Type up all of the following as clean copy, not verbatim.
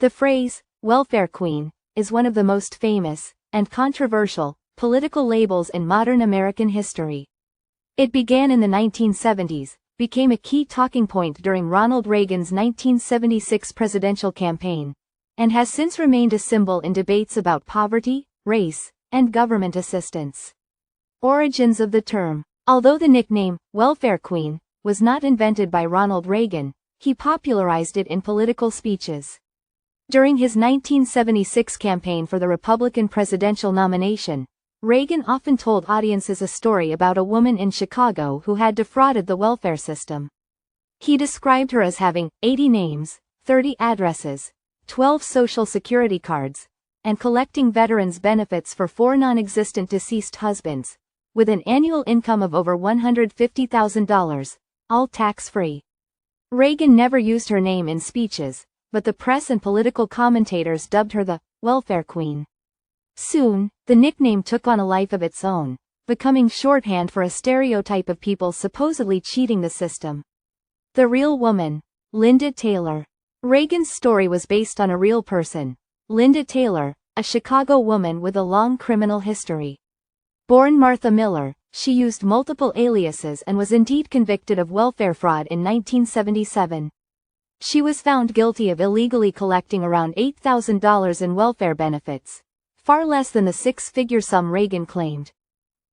The phrase, welfare queen, is one of the most famous, and controversial, political labels in modern American history. It began in the 1970s, became a key talking point during Ronald Reagan's 1976 presidential campaign, and has since remained a symbol in debates about poverty, race, and government assistance. Origins of the term. Although the nickname, welfare queen, was not invented by Ronald Reagan, he popularized it in political speeches. During his 1976 campaign for the Republican presidential nomination, Reagan often told audiences a story about a woman in Chicago who had defrauded the welfare system. He described her as having 80 names, 30 addresses, 12 social security cards, and collecting veterans' benefits for 4 non-existent deceased husbands, with an annual income of over $150,000, all tax-free. Reagan never used her name in speeches, but the press and political commentators dubbed her the welfare queen. Soon, the nickname took on a life of its own, becoming shorthand for a stereotype of people supposedly cheating the system. The real woman, Linda Taylor. Reagan's story was based on a real person, Linda Taylor, a Chicago woman with a long criminal history. Born Martha Miller, she used multiple aliases and was indeed convicted of welfare fraud in 1977. She was found guilty of illegally collecting around $8,000 in welfare benefits, far less than the six-figure sum Reagan claimed.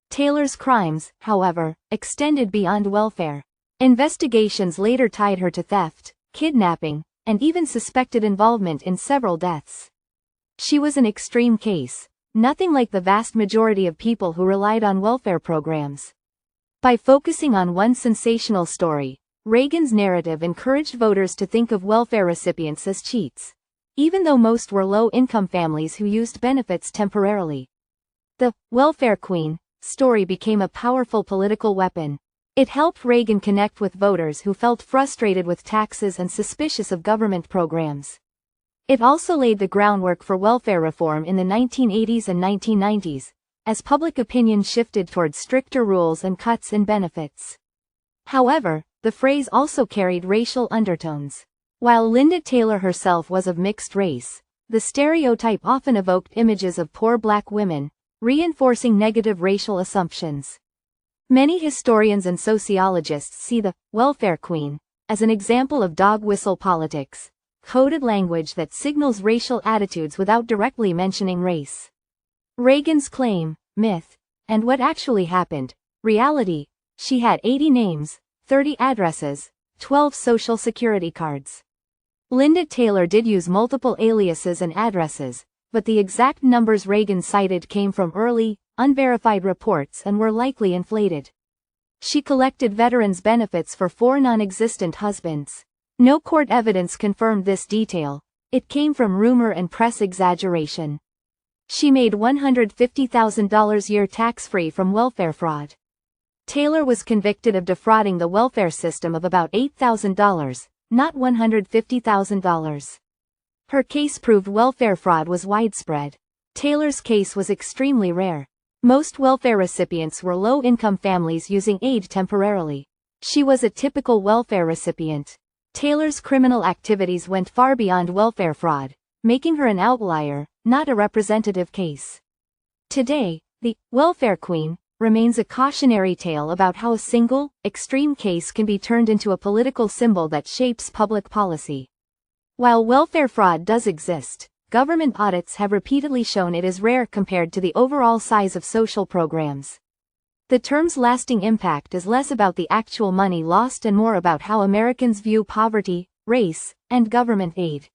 Taylor's crimes, however, extended beyond welfare. Investigations later tied her to theft, kidnapping, and even suspected involvement in several deaths. She was an extreme case, nothing like the vast majority of people who relied on welfare programs. By focusing on one sensational story, Reagan's narrative encouraged voters to think of welfare recipients as cheats, even though most were low-income families who used benefits temporarily. The welfare queen story became a powerful political weapon. It helped Reagan connect with voters who felt frustrated with taxes and suspicious of government programs. It also laid the groundwork for welfare reform in the 1980s and 1990s, as public opinion shifted toward stricter rules and cuts in benefits. However, the phrase also carried racial undertones. While Linda Taylor herself was of mixed race, the stereotype often evoked images of poor black women, reinforcing negative racial assumptions. Many historians and sociologists see the welfare queen as an example of dog whistle politics, coded language that signals racial attitudes without directly mentioning race. Reagan's claim, myth, and what actually happened, reality: she had 80 names, 30 addresses, 12 social security cards. Linda Taylor did use multiple aliases and addresses, but the exact numbers Reagan cited came from early, unverified reports and were likely inflated. She collected veterans' benefits for 4 non-existent husbands. No court evidence confirmed this detail. It came from rumor and press exaggeration. She made $150,000 a year tax-free from welfare fraud. Taylor was convicted of defrauding the welfare system of about $8,000, not $150,000. Her case proved welfare fraud was widespread. Taylor's case was extremely rare. Most welfare recipients were low-income families using aid temporarily. She was a typical welfare recipient. Taylor's criminal activities went far beyond welfare fraud, making her an outlier, not a representative case. Today, the welfare queen remains a cautionary tale about how a single, extreme case can be turned into a political symbol that shapes public policy. While welfare fraud does exist, government audits have repeatedly shown it is rare compared to the overall size of social programs. The term's lasting impact is less about the actual money lost and more about how Americans view poverty, race, and government aid.